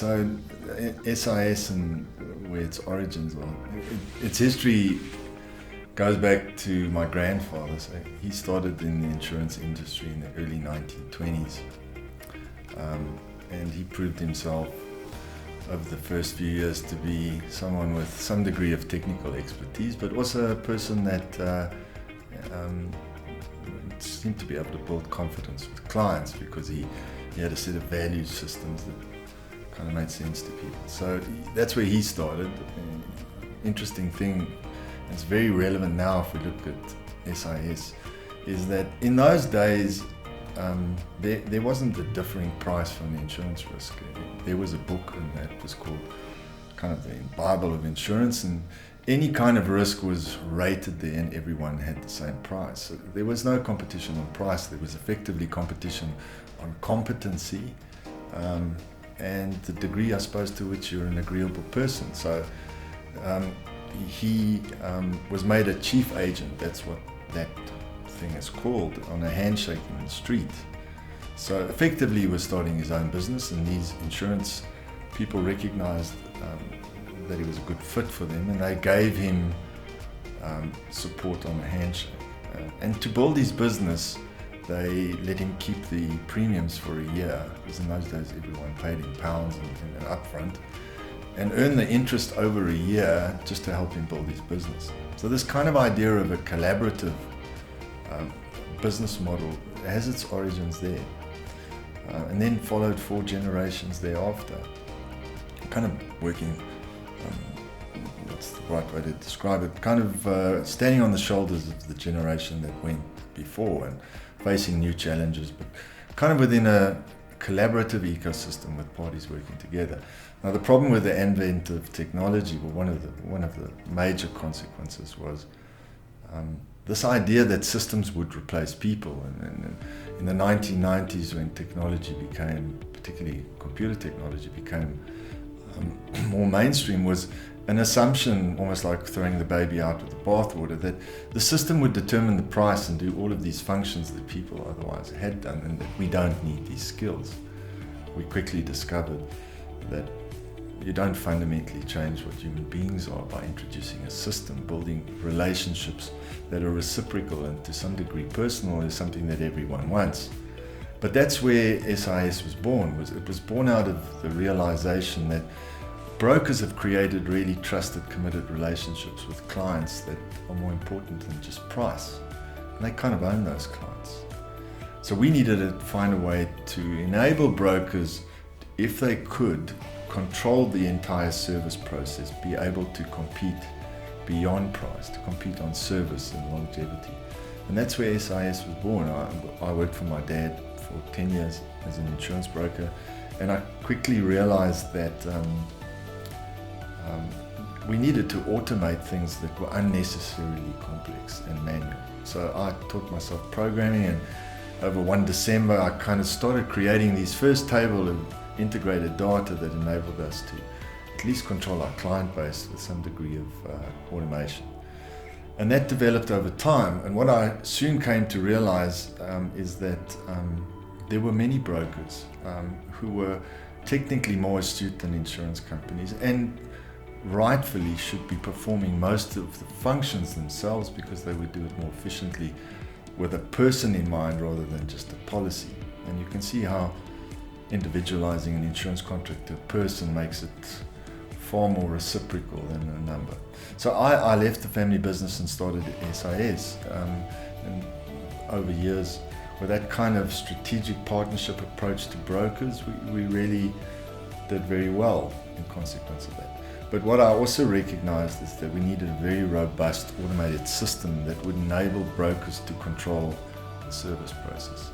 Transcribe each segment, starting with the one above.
So SIS and where its origins are, its history goes back to my grandfather. So he started in the insurance industry in the early 1920s, and he proved himself over the first few years to be someone with some degree of technical expertise, but also a person that seemed to be able to build confidence with clients because he had a set of value systems that kind of made sense to people. So that's where he started. Interesting thing, it's very relevant now if we look at SIS, is that in those days there wasn't a differing price from the insurance risk. There was a book and that was called kind of the Bible of insurance, and any kind of risk was rated there and everyone had the same price. So there was no competition on price, there was effectively competition on competency and the degree, I suppose, to which you're an agreeable person. So he was made a chief agent, that's what that thing is called, on a handshake in the street. So effectively he was starting his own business, and these insurance people recognized that he was a good fit for them, and they gave him support on a handshake. And to build his business, they let him keep the premiums for a year, because in those days everyone paid in pounds and upfront, and earn the interest over a year just to help him build his business. So this kind of idea of a collaborative business model has its origins there, and then followed 4 generations thereafter, kind of working, what's the right way to describe it, kind of standing on the shoulders of the generation that went before and facing new challenges, but kind of within a collaborative ecosystem with parties working together. Now the problem with the advent of technology, well, one of the major consequences was this idea that systems would replace people. And in the 1990s, when technology became, particularly computer technology, became more mainstream, was an assumption, almost like throwing the baby out with the bathwater, that the system would determine the price and do all of these functions that people otherwise had done, and that we don't need these skills. We quickly discovered that you don't fundamentally change what human beings are by introducing a system. Building relationships that are reciprocal and to some degree personal is something that everyone wants. But that's where SIS was born. It was born out of the realization that brokers have created really trusted, committed relationships with clients that are more important than just price. And they kind of own those clients. So we needed to find a way to enable brokers, if they could, control the entire service process, be able to compete beyond price, to compete on service and longevity. And that's where SIS was born. I worked for my dad for 10 years as an insurance broker, and I quickly realized that we needed to automate things that were unnecessarily complex and manual. So I taught myself programming, and over one December I kind of started creating these first table of integrated data that enabled us to at least control our client base with some degree of automation. And that developed over time, and what I soon came to realize is that there were many brokers who were technically more astute than insurance companies, and rightfully should be performing most of the functions themselves because they would do it more efficiently with a person in mind rather than just a policy. And you can see how individualizing an insurance contract to a person makes it far more reciprocal than a number. So I left the family business and started SIS, and over years with that kind of strategic partnership approach to brokers, we really did very well in consequence of that. But what I also recognized is that we needed a very robust automated system that would enable brokers to control the service process.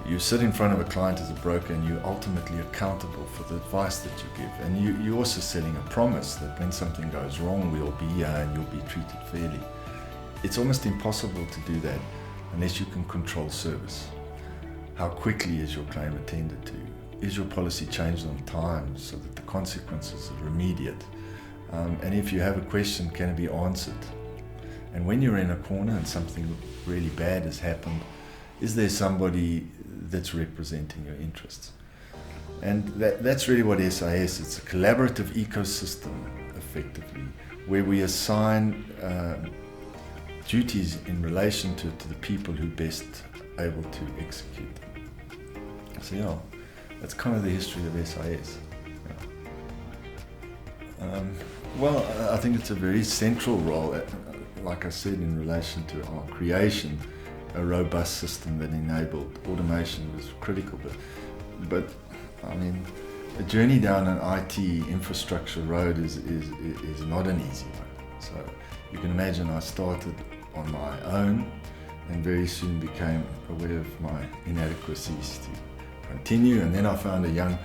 You sit in front of a client as a broker, and you're ultimately accountable for the advice that you give. And you're also selling a promise that when something goes wrong, we'll be here and you'll be treated fairly. It's almost impossible to do that unless you can control service. How quickly is your claim attended to? Is your policy changed on time so that the consequences are immediate? And if you have a question, can it be answered? And when you're in a corner and something really bad has happened, is there somebody that's representing your interests? And that's really what SIS, it's a collaborative ecosystem, effectively, where we assign duties in relation to the people who best able to execute them. So yeah, that's kind of the history of SIS. Yeah. Well, I think it's a very central role, like I said, in relation to our creation. A robust system that enabled automation was critical, but I mean, the journey down an IT infrastructure road is not an easy one. So you can imagine I started on my own and very soon became aware of my inadequacies to continue. And then I found a young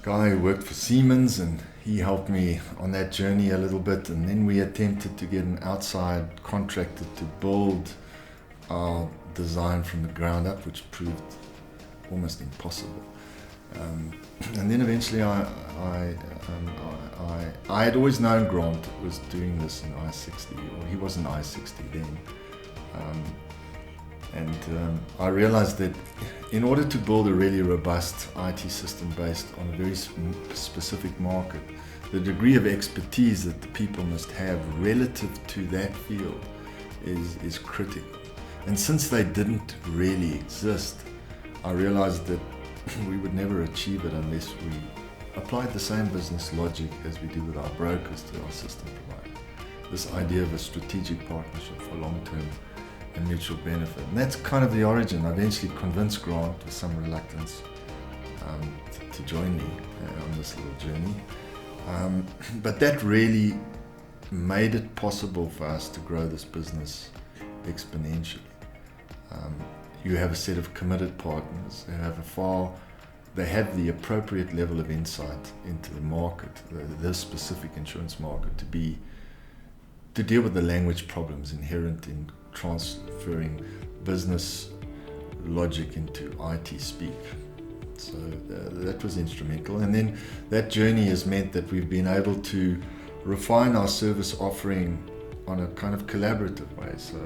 guy who worked for Siemens, and he helped me on that journey a little bit. And then we attempted to get an outside contractor to build our design from the ground up, which proved almost impossible. And then eventually I had always known Grant was doing this in I-60, or he was in I-60 then. I realized that in order to build a really robust IT system based on a very specific market, the degree of expertise that the people must have relative to that field is critical. And since they didn't really exist, I realized that we would never achieve it unless we applied the same business logic as we do with our brokers to our system provider. This idea of a strategic partnership for long-term and mutual benefit. And that's kind of the origin. I eventually convinced Grant, with some reluctance, to join me on this little journey. But that really made it possible for us to grow this business exponentially. You have a set of committed partners they have the appropriate level of insight into the market, this specific insurance market, to deal with the language problems inherent in transferring business logic into IT speak. So that was instrumental. And then that journey has meant that we've been able to refine our service offering on a kind of collaborative way. So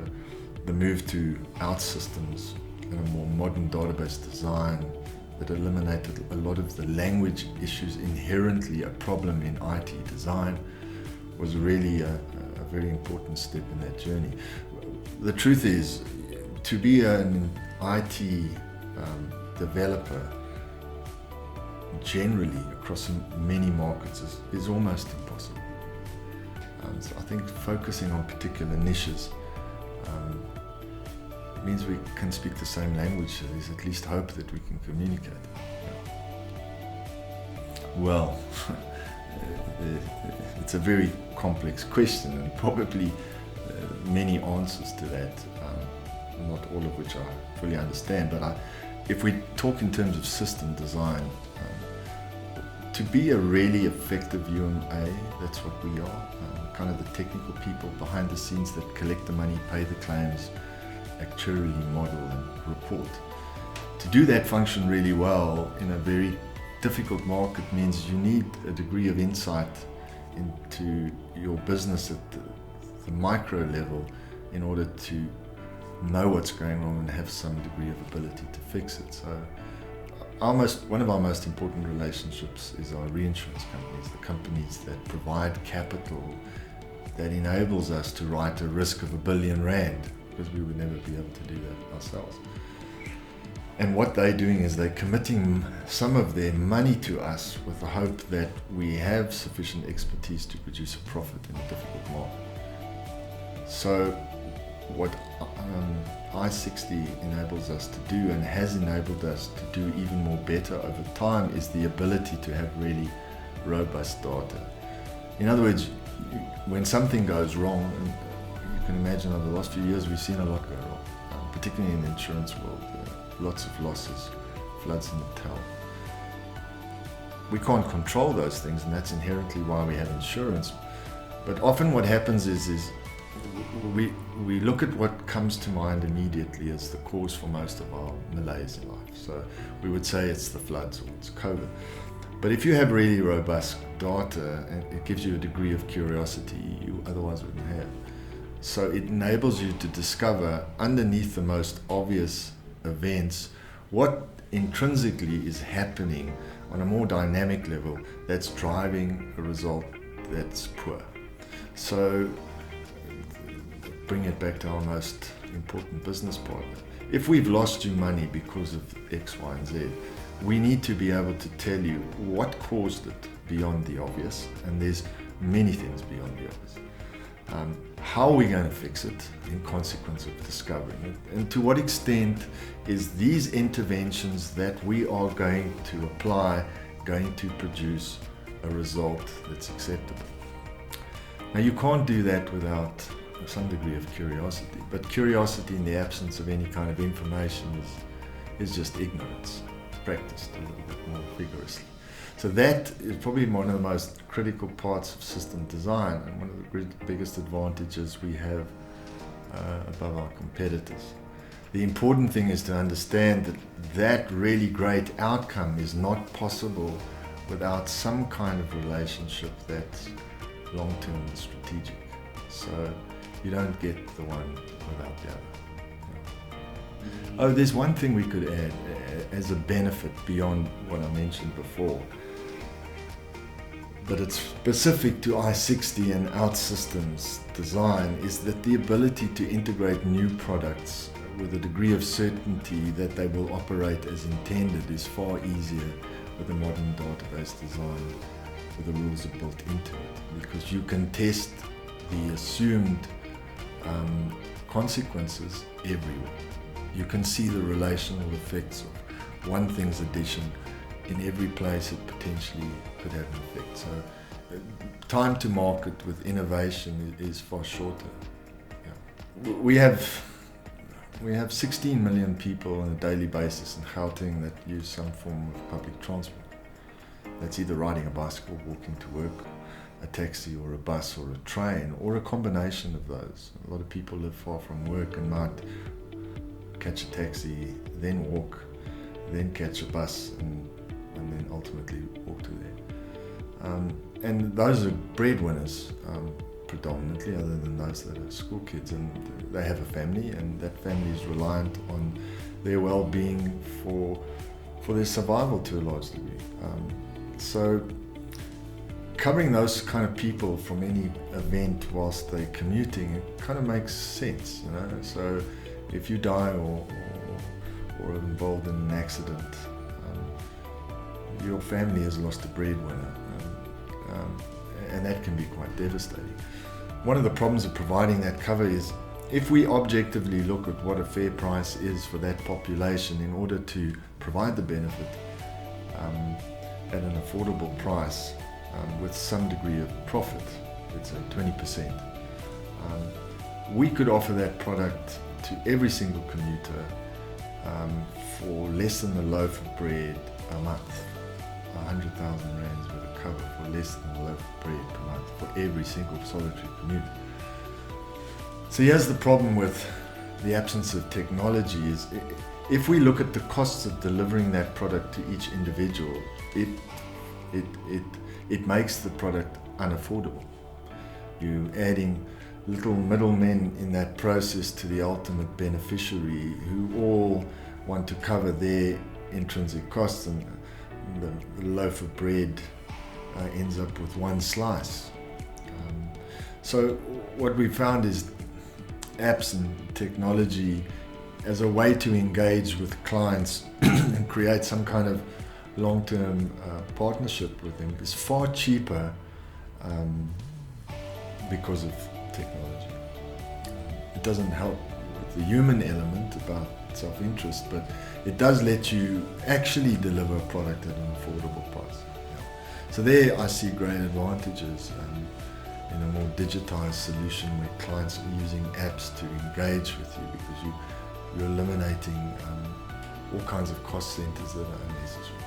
the move to OutSystems and a more modern database design that eliminated a lot of the language issues inherently a problem in IT design was really a very important step in that journey. The truth is, to be an IT developer generally across many markets is almost impossible. So I think focusing on particular niches means we can speak the same language, so there's at least hope that we can communicate. Well, it's a very complex question, and probably many answers to that, not all of which I fully understand. But if we talk in terms of system design, to be a really effective UMA, that's what we are, kind of the technical people behind the scenes that collect the money, pay the claims, actuarially model and report. To do that function really well in a very difficult market means you need a degree of insight into your business at the micro level in order to know what's going wrong and have some degree of ability to fix it. So one of our most important relationships is our reinsurance companies, the companies that provide capital that enables us to write a risk of R1 billion, because we would never be able to do that ourselves. And what they're doing is they're committing some of their money to us with the hope that we have sufficient expertise to produce a profit in a difficult market. So what I-60 enables us to do, and has enabled us to do even more better over time, is the ability to have really robust data. In other words, when something goes wrong, and you can imagine over the last few years we've seen a lot go wrong, particularly in the insurance world. Lots of losses, floods in the town. We can't control those things, and that's inherently why we have insurance. But often what happens is we look at what comes to mind immediately as the cause for most of our malaise in life. So we would say it's the floods or it's COVID. But if you have really robust data, it gives you a degree of curiosity you otherwise wouldn't have. So it enables you to discover underneath the most obvious events what intrinsically is happening on a more dynamic level that's driving a result that's poor. So bring it back to our most important business partner. If we've lost you money because of X, Y, and Z, we need to be able to tell you what caused it beyond the obvious, and there's many things beyond the obvious. How are we going to fix it in consequence of discovering it? And to what extent is these interventions that we are going to apply going to produce a result that's acceptable? Now, you can't do that without some degree of curiosity, but curiosity in the absence of any kind of information is just ignorance, practiced a little bit more vigorously. So that is probably one of the most critical parts of system design, and one of the biggest advantages we have above our competitors. The important thing is to understand that that really great outcome is not possible without some kind of relationship that's long-term and strategic. So you don't get the one without the other. Oh, there's one thing we could add as a benefit beyond what I mentioned before, but it's specific to I-60 and OutSystems design, is that the ability to integrate new products with a degree of certainty that they will operate as intended is far easier with a modern database design where the rules are built into it, because you can test the assumed consequences everywhere. You can see the relational effects of one thing's addition in every place it potentially could have an effect. So time to market with innovation is far shorter. Yeah. We have 16 million people on a daily basis in Gauteng that use some form of public transport. That's either riding a bicycle, walking to work, a taxi or a bus or a train, or a combination of those. A lot of people live far from work and might catch a taxi, then walk, then catch a bus, and then ultimately walk to there. And those are breadwinners predominantly, other than those that are school kids, and they have a family, and that family is reliant on their well-being for their survival to a large degree. So covering those kind of people from any event whilst they're commuting, it kind of makes sense, you know. So if you die or are involved in an accident, your family has lost a breadwinner, and that can be quite devastating. One of the problems of providing that cover is, if we objectively look at what a fair price is for that population in order to provide the benefit at an affordable price with some degree of profit, let's say 20%, we could offer that product to every single commuter for less than a loaf of bread a month, 100,000 rands worth of cover for less than a loaf of bread per month for every single solitary commuter. So here's the problem with the absence of technology is, if we look at the costs of delivering that product to each individual, it makes the product unaffordable. You're adding little middlemen in that process to the ultimate beneficiary, who all want to cover their intrinsic costs, and the loaf of bread ends up with one slice. So what we found is apps and technology as a way to engage with clients and create some kind of long-term partnership with them is far cheaper because of technology. It doesn't help with the human element about self-interest, but it does let you actually deliver a product at an affordable price. Yeah. So there I see great advantages in a more digitized solution where clients are using apps to engage with you, because you're eliminating all kinds of cost centers that are unnecessary.